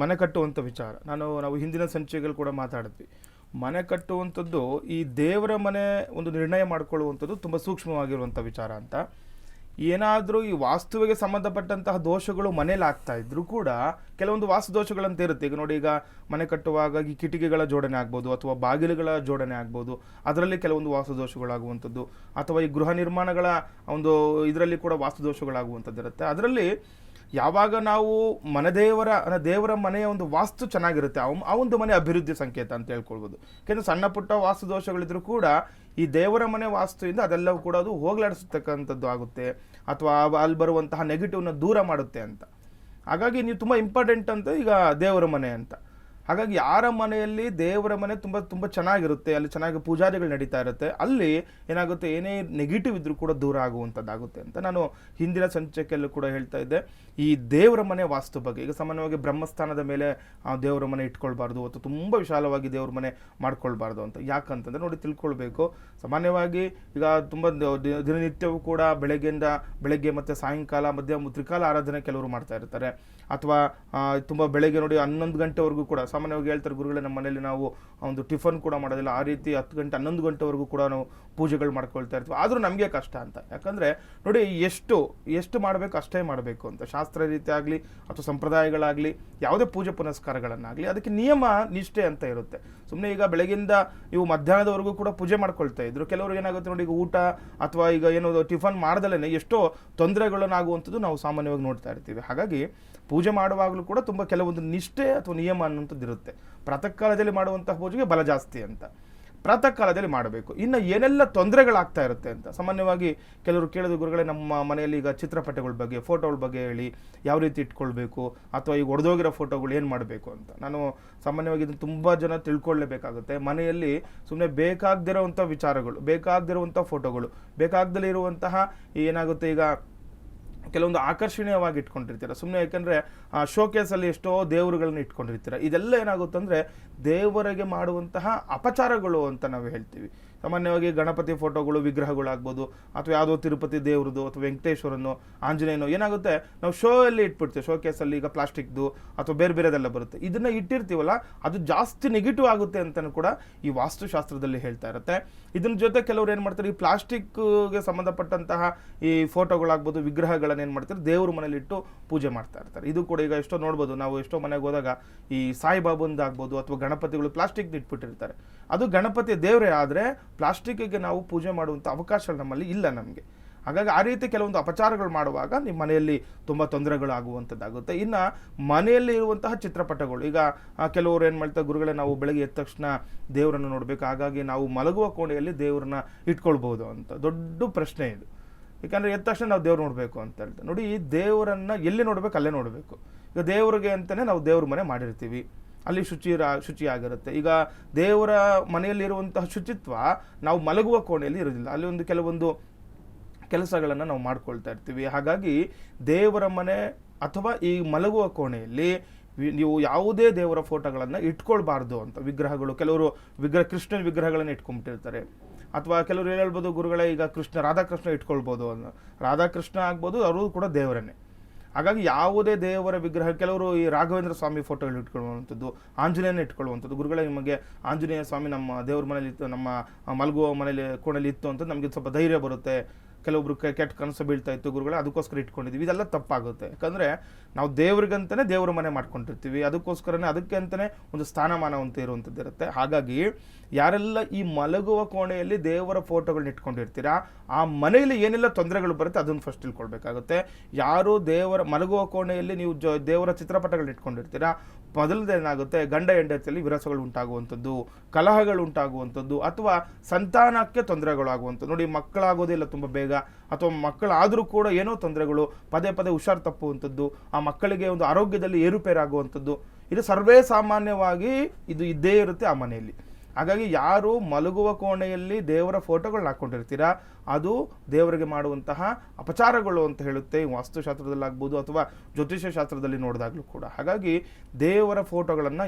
ಮನೆ ಕಟ್ಟುವಂಥ ವಿಚಾರ ನಾವು ಹಿಂದಿನ ಸಂಚಿಕೆಗಳು ಕೂಡ ಮಾತಾಡಿದ್ವಿ. ಮನೆ ಕಟ್ಟುವಂಥದ್ದು ಈ ದೇವರ ಮನೆ ಒಂದು ನಿರ್ಣಯ ಮಾಡ್ಕೊಳ್ಳುವಂಥದ್ದು ತುಂಬ ಸೂಕ್ಷ್ಮವಾಗಿರುವಂಥ ವಿಚಾರ ಅಂತ. ಏನಾದರೂ ಈ ವಾಸ್ತುವಿಗೆ ಸಂಬಂಧಪಟ್ಟಂತಹ ದೋಷಗಳು ಮನೇಲಿ ಆಗ್ತಾ ಇದ್ರೂ ಕೂಡ ಕೆಲವೊಂದು ವಾಸ್ತು ದೋಷಗಳಂತ ಇರುತ್ತೆ. ಈಗ ನೋಡಿ, ಈಗ ಮನೆ ಕಟ್ಟುವಾಗ ಈ ಕಿಟಿಕಿಗಳ ಜೋಡಣೆ ಆಗ್ಬೋದು ಅಥವಾ ಬಾಗಿಲುಗಳ ಜೋಡಣೆ ಆಗ್ಬೋದು, ಅದರಲ್ಲಿ ಕೆಲವೊಂದು ವಾಸ್ತು ದೋಷಗಳಾಗುವಂಥದ್ದು, ಅಥವಾ ಈ ಗೃಹ ನಿರ್ಮಾಣಗಳ ಒಂದು ಇದರಲ್ಲಿ ಕೂಡ ವಾಸ್ತು ದೋಷಗಳಾಗುವಂಥದ್ದು ಇರುತ್ತೆ. ಅದರಲ್ಲಿ ಯಾವಾಗ ನಾವು ದೇವರ ಮನೆಯ ಒಂದು ವಾಸ್ತು ಚೆನ್ನಾಗಿರುತ್ತೆ, ಆ ಒಂದು ಮನೆ ಅಭಿವೃದ್ಧಿ ಸಂಕೇತ ಅಂತ ಹೇಳ್ಕೊಳ್ಬೋದು. ಯಾಕೆಂದರೆ ಸಣ್ಣ ಪುಟ್ಟ ವಾಸ್ತು ದೋಷಗಳಿದ್ರೂ ಕೂಡ ಈ ದೇವರ ಮನೆ ವಾಸ್ತುವಿಂದ ಅದೆಲ್ಲವೂ ಕೂಡ ಅದು ಹೋಗಲಾಡಿಸ್ತಕ್ಕಂಥದ್ದು ಆಗುತ್ತೆ, ಅಥವಾ ಅಲ್ಲಿ ಬರುವಂತಹ ನೆಗೆಟಿವ್ನ ದೂರ ಮಾಡುತ್ತೆ ಅಂತ. ಹಾಗಾಗಿ ನೀವು ತುಂಬ ಇಂಪಾರ್ಟೆಂಟ್ ಅಂತ ಈಗ ದೇವರ ಮನೆ ಅಂತ. ಹಾಗಾಗಿ ಯಾರ ಮನೆಯಲ್ಲಿ ದೇವರ ಮನೆ ತುಂಬ ತುಂಬ ಚೆನ್ನಾಗಿರುತ್ತೆ, ಅಲ್ಲಿ ಚೆನ್ನಾಗಿ ಪೂಜಾರಿಗಳು ನಡೀತಾ ಇರುತ್ತೆ, ಅಲ್ಲಿ ಏನಾಗುತ್ತೆ, ಏನೇ ನೆಗೆಟಿವ್ ಇದ್ರೂ ಕೂಡ ದೂರ ಆಗುವಂಥದ್ದಾಗುತ್ತೆ ಅಂತ ನಾನು ಹಿಂದಿನ ಸಂಚಿಕೆಯಲ್ಲೂ ಕೂಡ ಹೇಳ್ತಾ ಇದ್ದೆ. ಈ ದೇವರ ಮನೆ ವಾಸ್ತು ಬಗ್ಗೆ, ಈಗ ಸಾಮಾನ್ಯವಾಗಿ ಬ್ರಹ್ಮಸ್ಥಾನದ ಮೇಲೆ ದೇವರ ಮನೆ ಇಟ್ಕೊಳ್ಬಾರ್ದು ಅಥವಾ ತುಂಬ ವಿಶಾಲವಾಗಿ ದೇವರ ಮನೆ ಮಾಡ್ಕೊಳ್ಬಾರ್ದು ಅಂತ. ಯಾಕಂತಂದರೆ ನೋಡಿ, ತಿಳ್ಕೊಳ್ಬೇಕು. ಸಾಮಾನ್ಯವಾಗಿ ಈಗ ತುಂಬ ದಿನನಿತ್ಯವೂ ಕೂಡ ಬೆಳಗ್ಗೆ ಮತ್ತು ಸಾಯಂಕಾಲ ತ್ರಿಕಾಲ ಆರಾಧನೆ ಕೆಲವರು ಮಾಡ್ತಾ ಇರ್ತಾರೆ. ಅಥವಾ ತುಂಬ ಬೆಳಗ್ಗೆ ನೋಡಿ 11 ಗಂಟೆವರೆಗೂ ಕೂಡ ಸಾಮಾನ್ಯವಾಗಿ ಹೇಳ್ತಾರೆ ಗುರುಗಳೇ, ನಮ್ಮ ಮನೆಯಲ್ಲಿ ನಾವು ಒಂದು ಟಿಫನ್ ಕೂಡ ಮಾಡೋದಿಲ್ಲ, ಆ ರೀತಿ 10 ಗಂಟೆ 11 ಗಂಟೆವರೆಗೂ ಕೂಡ ನಾವು ಪೂಜೆಗಳು ಮಾಡ್ಕೊಳ್ತಾ ಇರ್ತೀವಿ. ಆದರೂ ನಮಗೆ ಕಷ್ಟ ಅಂತ. ಯಾಕಂದರೆ ನೋಡಿ, ಎಷ್ಟು ಮಾಡಬೇಕು ಅಷ್ಟೇ ಮಾಡಬೇಕು ಅಂತ. ಶಾಸ್ತ್ರ ರೀತಿ ಆಗಲಿ ಅಥವಾ ಸಂಪ್ರದಾಯಗಳಾಗಲಿ ಯಾವುದೇ ಪೂಜೆ ಪುನಸ್ಕಾರಗಳನ್ನಾಗಲಿ ಅದಕ್ಕೆ ನಿಯಮ ನಿಷ್ಠೆ ಅಂತ ಇರುತ್ತೆ. ಸುಮ್ಮನೆ ಈಗ ಬೆಳಗಿಂದ ಇವು ಮಧ್ಯಾಹ್ನದವರೆಗೂ ಕೂಡ ಪೂಜೆ ಮಾಡ್ಕೊಳ್ತಾ ಇದ್ರು. ಕೆಲವರು ಏನಾಗುತ್ತೆ ನೋಡಿ, ಈಗ ಊಟ ಅಥವಾ ಈಗ ಏನೋ ಟಿಫನ್ ಮಾಡ್ದಲೇ ಎಷ್ಟೋ ತೊಂದರೆಗಳನ್ನಾಗುವಂಥದ್ದು ನಾವು ಸಾಮಾನ್ಯವಾಗಿ ನೋಡ್ತಾ ಇರ್ತೀವಿ. ಹಾಗಾಗಿ ಪೂಜೆ ಮಾಡುವಾಗಲೂ ಕೂಡ ತುಂಬ ಕೆಲವೊಂದು ನಿಷ್ಠೆ ಅಥವಾ ನಿಯಮ ಅನ್ನುವಂಥದ್ದು ಇರುತ್ತೆ. ಪ್ರಾತಃ ಕಾಲದಲ್ಲಿ ಮಾಡುವಂತಹ ಪೂಜೆಗೆ ಬಲ ಜಾಸ್ತಿ ಅಂತ, ಪ್ರಾತಃ ಕಾಲದಲ್ಲಿ ಮಾಡಬೇಕು. ಇನ್ನು ಏನೆಲ್ಲ ತೊಂದರೆಗಳಾಗ್ತಾ ಇರುತ್ತೆ ಅಂತ ಸಾಮಾನ್ಯವಾಗಿ ಕೆಲವರು ಕೇಳಿದ ಗುರುಗಳೇ, ನಮ್ಮ ಮನೆಯಲ್ಲಿ ಈಗ ಚಿತ್ರಪಟಗಳ ಬಗ್ಗೆ, ಫೋಟೋಗಳ ಬಗ್ಗೆ ಹೇಳಿ, ಯಾವ ರೀತಿ ಇಟ್ಕೊಳ್ಬೇಕು, ಅಥವಾ ಈಗ ಒಡೆದೋಗಿರೋ ಫೋಟೋಗಳು ಏನು ಮಾಡಬೇಕು ಅಂತ. ನಾನು ಸಾಮಾನ್ಯವಾಗಿ ಇದನ್ನು ತುಂಬ ಜನ ತಿಳ್ಕೊಳ್ಳೇಬೇಕಾಗುತ್ತೆ. ಮನೆಯಲ್ಲಿ ಸುಮ್ಮನೆ ಬೇಕಾಗದಿರೋವಂಥ ವಿಚಾರಗಳು, ಬೇಕಾಗದಿರುವಂಥ ಫೋಟೋಗಳು, ಬೇಕಾಗದಲ್ಲೇ ಇರುವಂತಹ ಏನಾಗುತ್ತೆ, ಈಗ ಕೆಲವೊಂದು ಆಕರ್ಷಣೀಯವಾಗಿ ಇಟ್ಕೊಂಡಿರ್ತೀರ ಸುಮ್ಮನೆ. ಯಾಕಂದರೆ ಶೋಕೇಸಲ್ಲಿ ಎಷ್ಟೋ ದೇವರುಗಳನ್ನ ಇಟ್ಕೊಂಡಿರ್ತೀರ. ಇದೆಲ್ಲ ಏನಾಗುತ್ತೆ ಅಂದರೆ ದೇವರಿಗೆ ಮಾಡುವಂತಹ ಅಪಚಾರಗಳು ಅಂತ ನಾವು ಹೇಳ್ತೀವಿ. ಸಾಮಾನ್ಯವಾಗಿ ಗಣಪತಿ ಫೋಟೋಗಳು, ವಿಗ್ರಹಗಳಾಗ್ಬೋದು, ಅಥವಾ ಯಾವುದೋ ತಿರುಪತಿ ದೇವ್ರದ್ದು ಅಥವಾ ವೆಂಕಟೇಶ್ವರನ್ನು, ಆಂಜನೇಯನೋ ಏನಾಗುತ್ತೆ, ನಾವು ಶೋ ಅಲ್ಲಿ ಇಟ್ಬಿಡ್ತೀವಿ. ಶೋಕೇಸಲ್ಲಿ ಈಗ ಪ್ಲಾಸ್ಟಿಕ್ದು ಅಥವಾ ಬೇರೆದೆಲ್ಲ ಬರುತ್ತೆ. ಇದನ್ನು ಇಟ್ಟಿರ್ತೀವಲ್ಲ, ಅದು ಜಾಸ್ತಿ ನೆಗೆಟಿವ್ ಆಗುತ್ತೆ ಅಂತಲೂ ಕೂಡ ಈ ವಾಸ್ತುಶಾಸ್ತ್ರದಲ್ಲಿ ಹೇಳ್ತಾ ಇರುತ್ತೆ. ಇದನ್ನ ಜೊತೆ ಕೆಲವರು ಏನು ಮಾಡ್ತಾರೆ, ಈ ಪ್ಲಾಸ್ಟಿಕ್ಗೆ ಸಂಬಂಧಪಟ್ಟಂತಹ ಈ ಫೋಟೋಗಳಾಗ್ಬೋದು, ವಿಗ್ರಹಗಳನ್ನು ಏನು ಮಾಡ್ತಾರೆ, ದೇವ್ರ ಮನೇಲಿ ಇಟ್ಟು ಪೂಜೆ ಮಾಡ್ತಾ ಇರ್ತಾರೆ. ಇದು ಕೂಡ ಈಗ ಎಷ್ಟೋ ನೋಡ್ಬೋದು ನಾವು, ಎಷ್ಟೋ ಮನೆಗೆ ಹೋದಾಗ ಈ ಸಾಯಿಬಾಬಂದಾಗ್ಬೋದು ಅಥವಾ ಗಣಪತಿಗಳು ಪ್ಲಾಸ್ಟಿಕ್ ಇಟ್ಬಿಟ್ಟಿರ್ತಾರೆ. ಅದು ಗಣಪತಿ ದೇವರೇ, ಆದರೆ ಪ್ಲಾಸ್ಟಿಕ್ಗೆ ನಾವು ಪೂಜೆ ಮಾಡುವಂಥ ಅವಕಾಶ ನಮ್ಮಲ್ಲಿ ಇಲ್ಲ ನಮಗೆ. ಹಾಗಾಗಿ ಆ ರೀತಿ ಕೆಲವೊಂದು ಅಪಚಾರಗಳು ಮಾಡುವಾಗ ನಿಮ್ಮ ಮನೆಯಲ್ಲಿ ತುಂಬ ತೊಂದರೆಗಳಾಗುವಂಥದ್ದಾಗುತ್ತೆ. ಇನ್ನು ಮನೆಯಲ್ಲಿ ಇರುವಂತಹ ಚಿತ್ರಪಟಗಳು, ಈಗ ಕೆಲವರು ಏನು ಮಾಡ್ತಾರೆ, ಗುರುಗಳೇ ನಾವು ಬೆಳಗ್ಗೆ ಎದ್ದ ತಕ್ಷಣ ದೇವರನ್ನು ನೋಡಬೇಕು, ಹಾಗಾಗಿ ನಾವು ಮಲಗುವ ಕೋಣೆಯಲ್ಲಿ ದೇವರನ್ನ ಇಟ್ಕೊಳ್ಬೋದು ಅಂತ. ದೊಡ್ಡ ಪ್ರಶ್ನೆ ಇದು. ಯಾಕಂದರೆ ಎದ್ದ ತಕ್ಷಣ ನಾವು ದೇವ್ರು ನೋಡಬೇಕು ಅಂತ ಹೇಳ್ತಾರೆ. ನೋಡಿ, ಈ ದೇವರನ್ನು ಎಲ್ಲಿ ನೋಡಬೇಕು ಅಲ್ಲೇ ನೋಡಬೇಕು. ಈಗ ದೇವರಿಗೆ ಅಂತಲೇ ನಾವು ದೇವ್ರ ಮನೆ ಮಾಡಿರ್ತೀವಿ, ಅಲ್ಲಿ ಶುಚಿಯಾಗಿರುತ್ತೆ. ಈಗ ದೇವರ ಮನೆಯಲ್ಲಿರುವಂತಹ ಶುಚಿತ್ವ ನಾವು ಮಲಗುವ ಕೋಣೆಯಲ್ಲಿ ಇರೋದಿಲ್ಲ. ಅಲ್ಲಿ ಕೆಲವೊಂದು ಕೆಲಸಗಳನ್ನು ನಾವು ಮಾಡ್ಕೊಳ್ತಾ ಇರ್ತೀವಿ. ಹಾಗಾಗಿ ದೇವರ ಮನೆ ಅಥವಾ ಈ ಮಲಗುವ ಕೋಣೆಯಲ್ಲಿ ನೀವು ಯಾವುದೇ ದೇವರ ಫೋಟೋಗಳನ್ನು ಇಟ್ಕೊಳ್ಬಾರ್ದು ಅಂತ. ವಿಗ್ರಹಗಳು, ಕೆಲವರು ಕೃಷ್ಣನ ವಿಗ್ರಹಗಳನ್ನು ಇಟ್ಕೊಂಡ್ಬಿಟ್ಟಿರ್ತಾರೆ. ಅಥವಾ ಕೆಲವರು ಹೇಳ್ಬೋದು, ಗುರುಗಳೇ ಈಗ ರಾಧಾಕೃಷ್ಣ ಇಟ್ಕೊಳ್ಬೋದು ಅನ್ನೋ. ರಾಧಾಕೃಷ್ಣ ಆಗ್ಬೋದು, ಅವರು ಕೂಡ ದೇವರನ್ನೇ. ಹಾಗಾಗಿ ಯಾವುದೇ ದೇವರ ವಿಗ್ರಹ, ಕೆಲವರು ಈ ರಾಘವೇಂದ್ರ ಸ್ವಾಮಿ ಫೋಟೋಗಳು ಇಟ್ಕೊಳ್ಳುವಂಥದ್ದು, ಆಂಜನೇಯನ ಇಟ್ಕೊಳ್ಳುವಂಥದ್ದು. ಗುರುಗಳೇ, ನಿಮಗೆ ಆಂಜನೇಯ ಸ್ವಾಮಿ ನಮ್ಮ ದೇವ್ರ ಮನೇಲಿ ಇತ್ತು, ನಮ್ಮ ಮಲಗುವ ಮನೇಲಿ ಕೋಣೆಯಲ್ಲಿ ಇತ್ತು ಅಂತ ನಮಗೆ ಸ್ವಲ್ಪ ಧೈರ್ಯ ಬರುತ್ತೆ. ಕೆಲವೊಬ್ರು ಕೆಟ್ಟ ಕನಸು ಬೀಳ್ತಾ ಇತ್ತು ಗುರುಗಳೇ, ಅದಕ್ಕೋಸ್ಕರ ಇಟ್ಕೊಂಡಿದ್ದೀವಿ. ಇದೆಲ್ಲ ತಪ್ಪಾಗುತ್ತೆ. ಯಾಕಂದರೆ ನಾವು ದೇವ್ರಿಗಂತಲೇ ದೇವ್ರ ಮನೆ ಮಾಡ್ಕೊಂಡಿರ್ತೀವಿ, ಅದಕ್ಕೋಸ್ಕರನೇ ಅದಕ್ಕೆ ಅಂತಲೇ ಒಂದು ಸ್ಥಾನಮಾನ ಅಂತ ಇರುವಂಥದ್ದು ಇರುತ್ತೆ. ಹಾಗಾಗಿ ಯಾರೆಲ್ಲ ಈ ಮಲಗುವ ಕೋಣೆಯಲ್ಲಿ ದೇವರ ಫೋಟೋಗಳನ್ನ ಇಟ್ಕೊಂಡಿರ್ತೀರಾ, ಆ ಮನೆಯಲ್ಲಿ ಏನೆಲ್ಲ ತೊಂದರೆಗಳು ಬರುತ್ತೆ ಅದನ್ನು ಫಸ್ಟ್ ತಿಳ್ಕೊಳ್ಬೇಕಾಗುತ್ತೆ. ಯಾರು ಮಲಗುವ ಕೋಣೆಯಲ್ಲಿ ನೀವು ದೇವರ ಚಿತ್ರಪಟಗಳನ್ನ ಇಟ್ಕೊಂಡಿರ್ತೀರಾ, ಮೊದಲದೇನಾಗುತ್ತೆ, ಗಂಡ ಹೆಂಡತಿಯಲ್ಲಿ ವಿರಸಗಳು ಉಂಟಾಗುವಂಥದ್ದು, ಕಲಹಗಳು ಉಂಟಾಗುವಂಥದ್ದು, ಅಥವಾ ಸಂತಾನಕ್ಕೆ ತೊಂದರೆಗಳಾಗುವಂಥದ್ದು. ನೋಡಿ, ಮಕ್ಕಳಾಗೋದಿಲ್ಲ ತುಂಬ ಬೇಗ, ಅಥವಾ ಮಕ್ಕಳಾದರೂ ಕೂಡ ಏನೋ ತೊಂದರೆಗಳು, ಪದೇ ಹುಷಾರು ತಪ್ಪುವಂಥದ್ದು, ಆ ಮಕ್ಕಳಿಗೆ ಒಂದು ಆರೋಗ್ಯದಲ್ಲಿ ಏರುಪೇರಾಗುವಂಥದ್ದು, ಇದು ಸರ್ವೇ ಸಾಮಾನ್ಯವಾಗಿ ಇದು ಇದ್ದೇ ಇರುತ್ತೆ ಆ ಮನೆಯಲ್ಲಿ. ಹಾಗಾಗಿ ಯಾರು ಮಲಗುವ ಕೋಣೆಯಲ್ಲಿ ದೇವರ ಫೋಟೋಗಳನ್ನ ಹಾಕ್ಕೊಂಡಿರ್ತೀರಾ, ಅದು ದೇವರಿಗೆ ಮಾಡುವಂತಹ ಅಪಚಾರಗಳು ಅಂತ ಹೇಳುತ್ತೆ, ವಾಸ್ತುಶಾಸ್ತ್ರದಲ್ಲಾಗ್ಬೋದು ಅಥವಾ ಜ್ಯೋತಿಷ್ಯ ಶಾಸ್ತ್ರದಲ್ಲಿ ನೋಡಿದಾಗಲೂ ಕೂಡ. ಹಾಗಾಗಿ ದೇವರ ಫೋಟೋಗಳನ್ನು